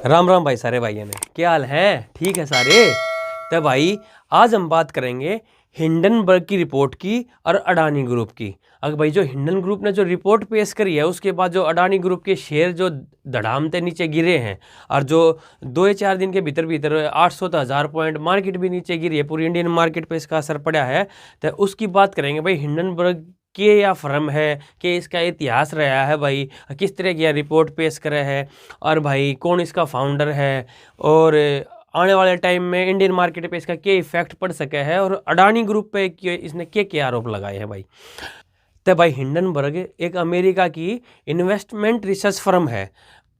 राम राम भाई, सारे भाइयों ने क्या हाल है? ठीक है सारे। तो भाई आज हम बात करेंगे हिंडनबर्ग की रिपोर्ट की और अडानी ग्रुप की। अगर भाई जो हिंडन ग्रुप ने जो रिपोर्ट पेश करी है उसके बाद जो अडानी ग्रुप के शेयर जो धड़ामते नीचे गिरे हैं और जो 2 या 4 दिन के भीतर भीतर 800 तो 1000 पॉइंट मार्केट भी नीचे गिरी है, पूरी इंडियन मार्केट पे इसका असर पड़ा है। तो उसकी बात करेंगे भाई हिंडनबर्ग के या फर्म है कि इसका इतिहास रहा है भाई, किस तरह की रिपोर्ट पेश करे है और भाई कौन इसका फाउंडर है और आने वाले टाइम में इंडियन मार्केट पे इसका क्या इफेक्ट पड़ सके है और अडानी ग्रुप पे इसने क्या आरोप लगाए हैं भाई। तो भाई हिंडनबर्ग एक अमेरिका की इन्वेस्टमेंट रिसर्च फर्म है।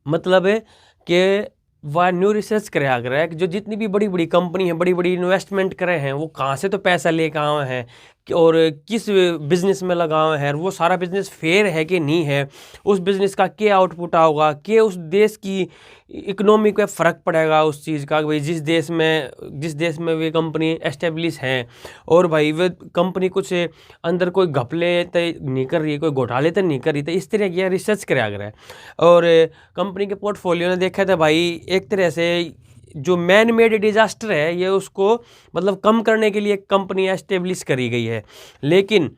मतलब है कि वह न्यू रिसर्च कराया कर रहा है कि जो जितनी भी बड़ी बड़ी कंपनी है, बड़ी बड़ी इन्वेस्टमेंट करे हैं, वो कहाँ से तो पैसा लेकर आए हैं और किस बिजनेस में लगाए हैं, वो सारा बिजनेस फेयर है कि नहीं है, उस बिजनेस का क्या आउटपुट होगा, क्या उस देश की इकोनॉमी पे फ़र्क पड़ेगा उस चीज़ का, भाई जिस देश में वे कंपनी एस्टेब्लिश है और भाई वे कंपनी कुछ अंदर कोई घपले तो नहीं कर रही है, कोई घोटाले तो नहीं कर रही, तो इस तरह की रिसर्च कराया गया है। और कंपनी के पोर्टफोलियो ने देखा था भाई एक तरह से जो मैन मेड डिजास्टर है ये उसको मतलब कम करने के लिए कंपनी एस्टेब्लिश करी गई है। लेकिन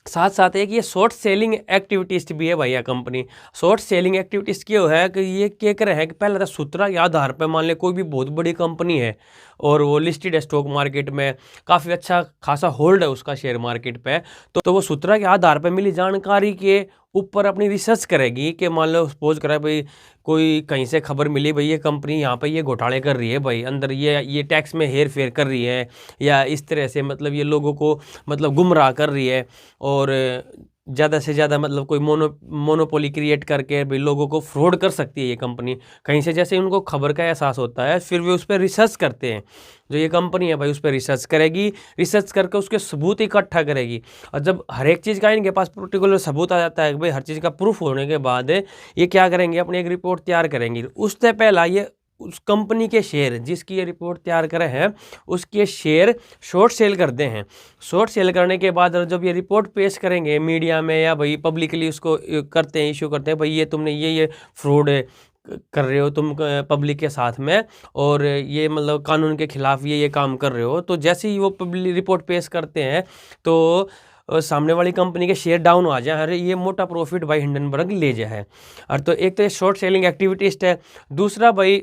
साथ साथ एक ये शॉर्ट सेलिंग एक्टिविटीज भी है भैया। कंपनी शॉर्ट सेलिंग एक्टिविटीज क्यों है कि ये क्या कर रहे हैं कि पहले तो सूत्रा के आधार पर मान ले कोई भी बहुत बड़ी कंपनी है और वो लिस्टेड है स्टॉक मार्केट में, काफ़ी अच्छा खासा होल्ड है उसका शेयर मार्केट पे, तो वो सूत्रा के आधार पर मिली जानकारी के ऊपर अपनी रिसर्च करेगी कि मान लो सपोज करा भाई कोई कहीं से खबर मिली भाई ये कंपनी यहाँ पे ये घोटाले कर रही है भाई, अंदर ये टैक्स में हेर फेर कर रही है या इस तरह से मतलब ये लोगों को मतलब गुमराह कर रही है और ज़्यादा से ज़्यादा मतलब कोई मोनोपोली क्रिएट करके भाई लोगों को फ्रॉड कर सकती है ये कंपनी कहीं से। जैसे उनको खबर का एहसास होता है फिर वे उस पर रिसर्च करते हैं, जो ये कंपनी है भाई उस पर रिसर्च करेगी, रिसर्च करके उसके सबूत इकट्ठा करेगी और जब हर एक चीज़ का इनके पास पर्टिकुलर सबूत आ जाता है कि भाई हर चीज़ का प्रूफ होने के बाद ये क्या करेंगे, अपनी एक रिपोर्ट तैयार करेंगी। उससे पहला ये उस कंपनी के शेयर जिसकी ये रिपोर्ट तैयार करे हैं उसके शेयर शॉर्ट सेल करते हैं। शॉर्ट सेल करने के बाद जब ये रिपोर्ट पेश करेंगे मीडिया में या भाई पब्लिकली उसको करते हैं, इशू करते हैं भाई ये तुमने ये फ्रॉड कर रहे हो तुम पब्लिक के साथ में और ये मतलब कानून के खिलाफ ये काम कर रहे हो, तो जैसे ही वो पब्लिक रिपोर्ट पेश करते हैं तो सामने वाली कंपनी के शेयर डाउन आ जाए, अरे ये मोटा प्रॉफिट भाई हिंडनबर्ग ले जाए। और तो एक तो ये शॉर्ट सेलिंग एक्टिविटीज है। दूसरा भाई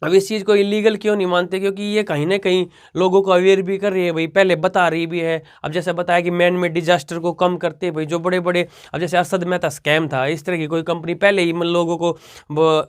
अब इस चीज़ को इलीगल क्यों नहीं मानते, क्योंकि ये कहीं ना कहीं लोगों को अवेयर भी कर रही है भाई, पहले बता रही भी है। अब जैसे बताया कि मैन मेड डिजास्टर को कम करते भाई जो बड़े बड़े अब जैसे अरशद मेहता स्कैम था, इस तरह की कोई कंपनी पहले ही लोगों को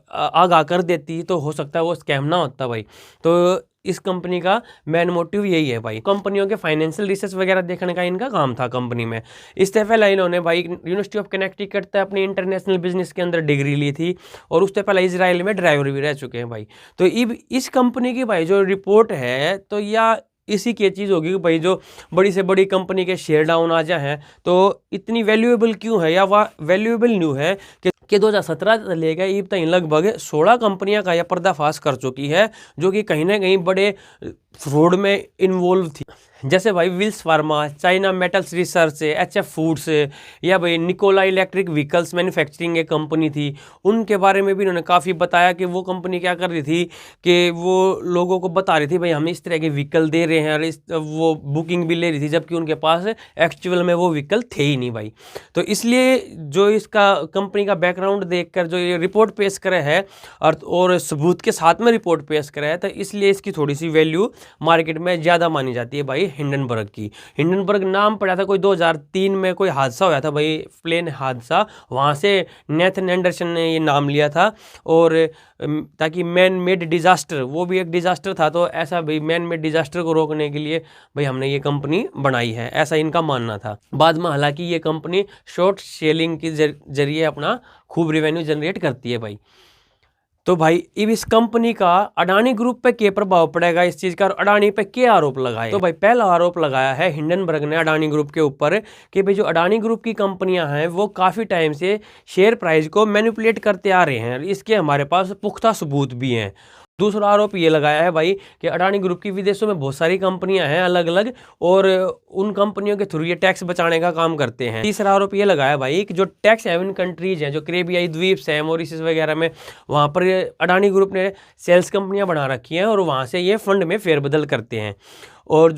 आगाह कर देती तो हो सकता है वो स्कैम ना होता भाई। तो इस कंपनी का मेन मोटिव यही है भाई, कंपनियों के फाइनेंशियल रिसर्च वगैरह देखने का इनका काम था कंपनी में। इससे पहले इन्होंने भाई यूनिवर्सिटी ऑफ कनेक्टिकट से अपनी इंटरनेशनल बिजनेस के अंदर डिग्री ली थी और उससे पहले इजराइल में ड्राइवर भी रह चुके हैं भाई। तो इस कंपनी की भाई जो रिपोर्ट है तो या इसी की चीज़ होगी कि भाई जो बड़ी से बड़ी कंपनी के शेयर डाउन आ जाए हैं तो इतनी वैल्यूएबल क्यों है या वह वैल्यूएबल न्यू है कि 2017 से लेकर अब तक लगभग 16 कंपनियां का यह पर्दाफाश कर चुकी है जो कि कहीं ना कहीं बड़े फ्रॉड में इन्वॉल्व थी। जैसे भाई Wills pharma, China metals research, HF foods या भाई निकोला इलेक्ट्रिक व्हीकल्स मैन्युफैक्चरिंग एक कंपनी थी, उनके बारे में भी इन्होंने काफ़ी बताया कि वो कंपनी क्या कर रही थी कि वो लोगों को बता रही थी भाई हम इस तरह के व्हीकल दे रहे हैं और वो बुकिंग भी ले रही थी जबकि उनके पास एक्चुअल में वो व्हीकल थे ही नहीं भाई। तो इसलिए जो इसका कंपनी का बैकग्राउंड देखकर जो ये रिपोर्ट पेश करे है और सबूत के साथ में रिपोर्ट पेश करे है तो इसलिए इसकी थोड़ी सी वैल्यू मार्केट में ज़्यादा मानी जाती है भाई हिंडनबर्ग की। हिंडनबर्ग नाम पड़ा था कोई 2003 में कोई हादसा हुआ था भाई, प्लेन हादसा, वहाँ से नेथन एंडरसन ने ये नाम लिया था और ताकि मैन मेड डिजास्टर, वो भी एक डिजास्टर था, तो ऐसा भाई मैन मेड डिजास्टर को रोकने के लिए भाई हमने ये कंपनी बनाई है, ऐसा इनका मानना था। बाद में हालांकि ये कंपनी शॉर्ट सेलिंग के जरिए अपना खूब रेवेन्यू जनरेट करती है भाई। तो भाई अब इस कंपनी का अडानी ग्रुप पे क्या प्रभाव पड़ेगा इस चीज़ का और अडानी पे क्या आरोप लगाए। तो भाई पहला आरोप लगाया है हिंडनबर्ग ने अडानी ग्रुप के ऊपर कि भाई जो अडानी ग्रुप की कंपनियां हैं वो काफ़ी टाइम से शेयर प्राइस को मैनिपुलेट करते आ रहे हैं, इसके हमारे पास पुख्ता सबूत भी हैं। दूसरा आरोप ये लगाया है भाई कि अडानी ग्रुप की विदेशों में बहुत सारी कंपनियां हैं अलग अलग, और उन कंपनियों के थ्रू ये टैक्स बचाने का काम करते हैं। तीसरा आरोप ये लगाया भाई कि जो टैक्स हेवन कंट्रीज हैं, जो कैरेबियाई द्वीप हैं, मॉरिशस वगैरह में, वहाँ पर अडानी ग्रुप ने सेल्स कंपनियां बना रखी हैं और वहाँ से ये फंड में फेरबदल करते हैं। और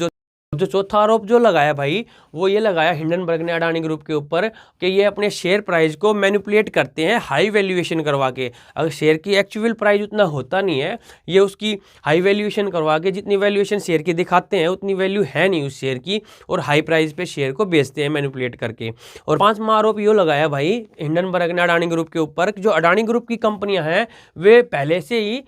जो चौथा आरोप जो लगाया भाई वो ये लगाया हिंडनबर्ग ने अडानी ग्रुप के ऊपर कि ये अपने शेयर प्राइस को मैनिपुलेट करते हैं हाई वैल्यूएशन करवा के। अगर शेयर की एक्चुअल प्राइस उतना होता नहीं है, ये उसकी हाई वैल्यूएशन करवा के, जितनी वैल्यूएशन शेयर की दिखाते हैं उतनी वैल्यू है नहीं उस शेयर की, और हाई प्राइस पे शेयर को बेचते हैं मैनिपुलेट करके। और पांचवा आरोप ये लगाया भाई हिंडनबर्ग ने अडानी ग्रुप के ऊपर, जो अडानी ग्रुप की कंपनियां हैं वे पहले से ही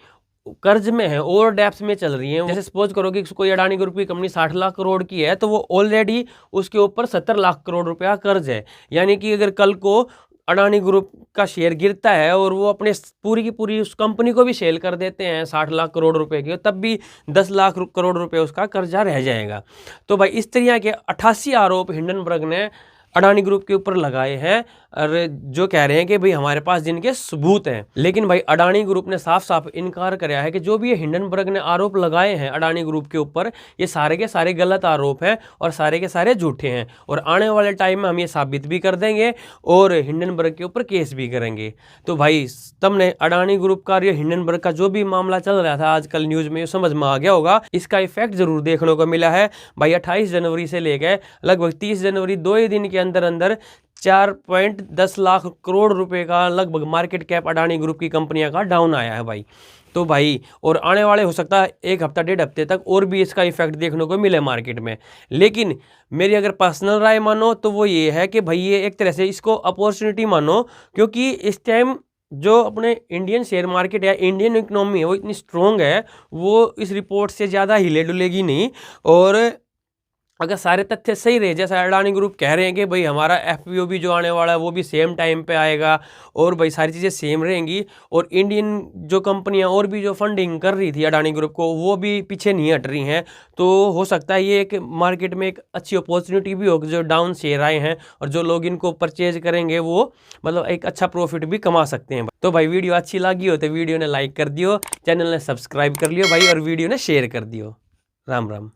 कर्ज में है, ओवर डेप्स में चल रही हैं। जैसे सपोज करो कि कोई अडानी ग्रुप की कंपनी 60 लाख करोड़ की है, तो वो ऑलरेडी उसके ऊपर 70 लाख करोड़ रुपया कर्ज है। यानी कि अगर कल को अडानी ग्रुप का शेयर गिरता है और वो अपने पूरी की पूरी उस कंपनी को भी सेल कर देते हैं 60 लाख करोड़ रुपए की, तब भी 10 लाख करोड़ रुपए उसका कर्जा रह जाएगा। तो भाई इस तरह के 88 आरोप हिंडनबर्ग ने अडानी ग्रुप के ऊपर लगाए हैं, और जो कह रहे हैं कि भाई हमारे पास जिनके सबूत हैं। लेकिन भाई अडानी ग्रुप ने साफ साफ इनकार कराया है कि जो भी ये हिंडनबर्ग ने आरोप लगाए हैं अडानी ग्रुप के ऊपर, ये सारे के सारे गलत आरोप हैं और सारे के सारे झूठे हैं। और आने वाले टाइम में हम ये साबित भी कर देंगे और हिंडनबर्ग के ऊपर केस भी करेंगे। तो भाई तुमने अडानी ग्रुप का, ये हिंडनबर्ग का जो भी मामला चल रहा था आजकल न्यूज में, समझ में आ गया होगा। इसका इफेक्ट जरूर देखने को मिला है भाई। 28 जनवरी से लेकर लगभग 30 जनवरी 2 ही दिन के अंदर अंदर 4.10 लाख करोड़ रुपए का लगभग मार्केट कैप अडानी ग्रुप की कंपनियां का डाउन आया है भाई। तो भाई और आने वाले हो सकता है 1 हफ्ता 1.5 हफ्ते तक और भी इसका इफेक्ट देखने को मिले मार्केट में। लेकिन मेरी अगर पर्सनल राय मानो तो वो ये है कि भाई ये एक तरह से इसको अपॉर्चुनिटी मानो, क्योंकि इस टाइम जो अपने इंडियन शेयर मार्केट या इंडियन इकोनॉमी है वो इतनी स्ट्रॉन्ग है, वो इस रिपोर्ट से ज़्यादा हिले डुलेगी नहीं। और अगर सारे तथ्य सही रहे, जैसा अडानी ग्रुप कह रहे हैं कि भाई हमारा एफपीओ भी जो आने वाला है वो भी सेम टाइम पे आएगा, और भाई सारी चीज़ें सेम रहेंगी, और इंडियन जो कंपनियां और भी जो फंडिंग कर रही थी अडानी ग्रुप को वो भी पीछे नहीं हट रही हैं, तो हो सकता है ये एक मार्केट में एक अच्छी अपॉर्चुनिटी भी होगी। जो डाउन शेयर आए हैं और जो लोग इनको परचेज करेंगे वो मतलब एक अच्छा प्रॉफिट भी कमा सकते हैं। तो भाई वीडियो अच्छी लगी हो तो वीडियो ने लाइक कर दियो, चैनल ने सब्सक्राइब कर लियो भाई, और वीडियो ने शेयर कर दियो। राम राम।